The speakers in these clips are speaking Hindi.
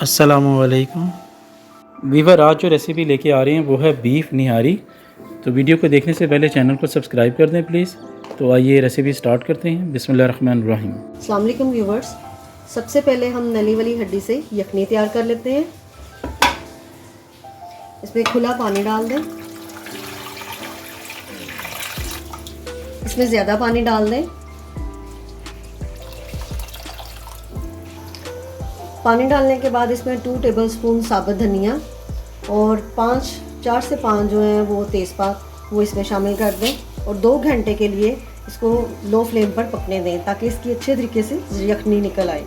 अस्सलामुअलैकुम वीवर, आज जो रेसिपी लेके आ रहे हैं वो है बीफ निहारी। तो वीडियो को देखने से पहले चैनल को सब्सक्राइब कर दें प्लीज़। तो आइए रेसिपी स्टार्ट करते हैं। बिस्मिल्लाहिर्रहमानिर्रहीम। अस्सलाम वालेकुम व्यूवर्स, सबसे पहले हम नली वाली हड्डी से यखनी तैयार कर लेते हैं। इसमें खुला पानी डाल दें, इसमें ज़्यादा पानी डाल दें। पानी डालने के बाद इसमें 2 टेबलस्पून साबुत धनिया और 4 से 5 जो हैं वो तेज़पात वो इसमें शामिल कर दें और 2 घंटे के लिए इसको लो फ्लेम पर पकने दें ताकि इसकी अच्छे तरीके से यखनी निकल आए।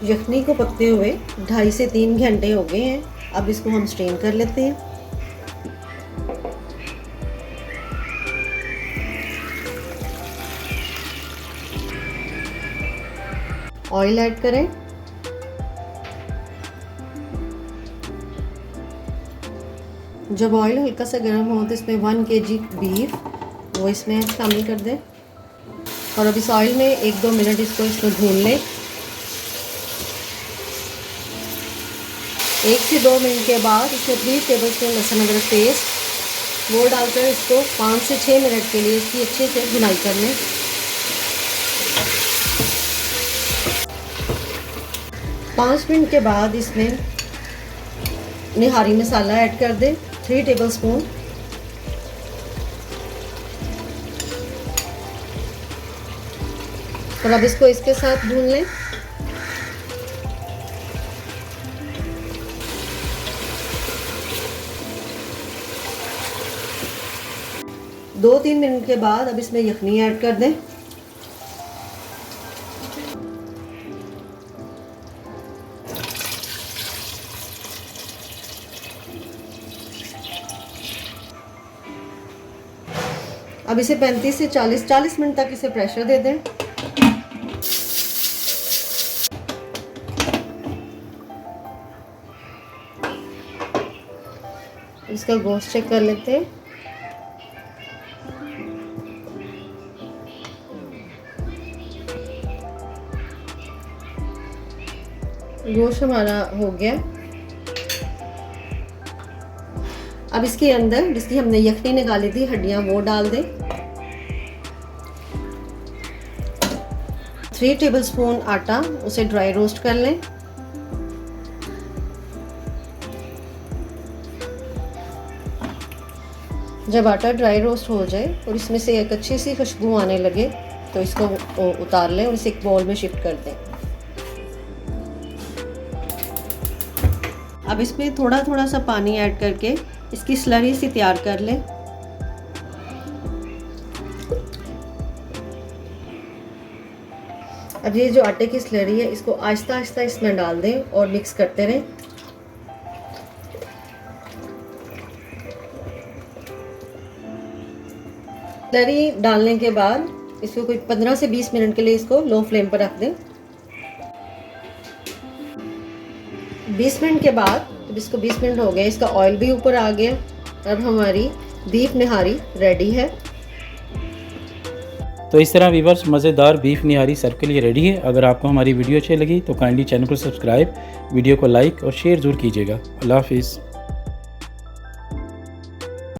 यखनी को पकते हुए 2.5 से 3 घंटे हो गए हैं। अब इसको हम स्ट्रेन कर लेते हैं। ऑयल ऐड करें, जब ऑयल हल्का सा गर्म हो तो इसमें 1 kg बीफ वो इसमें शामिल कर दें और अब इस ऑयल में 1-2 मिनट इसको इसमें भून लें। 1 से 2 मिनट के बाद इसमें 3 टेबलस्पून लहसुन अदरक पेस्ट वो डालकर इसको 5 से 6 मिनट के लिए इसकी अच्छे से भुनाई कर लें। 5 मिनट के बाद इसमें निहारी मसाला ऐड कर दें 3 टेबलस्पून। और अब इसको इसके साथ भून लें। दो 3 मिनट के बाद अब इसमें यखनी ऐड कर दें। अब इसे 35 से 40 मिनट तक इसे प्रेशर दे दें। इसका गोश्त चेक कर लेते हैं। गोश्त हमारा हो गया। अब इसके अंदर जिसकी हमने यखनी निकाली थी हड्डियां वो डाल दें। 3 टेबलस्पून आटा उसे ड्राई रोस्ट कर लें। जब आटा ड्राई रोस्ट हो जाए और इसमें से एक अच्छी सी खुशबू आने लगे तो इसको उतार लें और इसे एक बाउल में शिफ्ट कर दें। अब इसमें थोड़ा थोड़ा सा पानी ऐड करके इसकी स्लरी सी तैयार कर लें। अब ये जो आटे की स्लरी है इसको आहिस्ता आहिस्ता इसमें डाल दें और मिक्स करते रहें। स्लरी डालने के बाद इसको कोई 15 से 20 मिनट के लिए इसको लो फ्लेम पर रख दें। 20 मिनट के बाद जब इसको 20 मिनट हो गए, इसका ऑयल भी ऊपर आ गया। अब हमारी बीफ निहारी रेडी है। तो इस तरह वीवर्स मज़ेदार बीफ निहारी सर्व के लिए रेडी है। अगर आपको हमारी वीडियो अच्छी लगी तो काइंडली चैनल को सब्सक्राइब, वीडियो को लाइक और शेयर ज़रूर कीजिएगा। अल्लाह हाफिज़।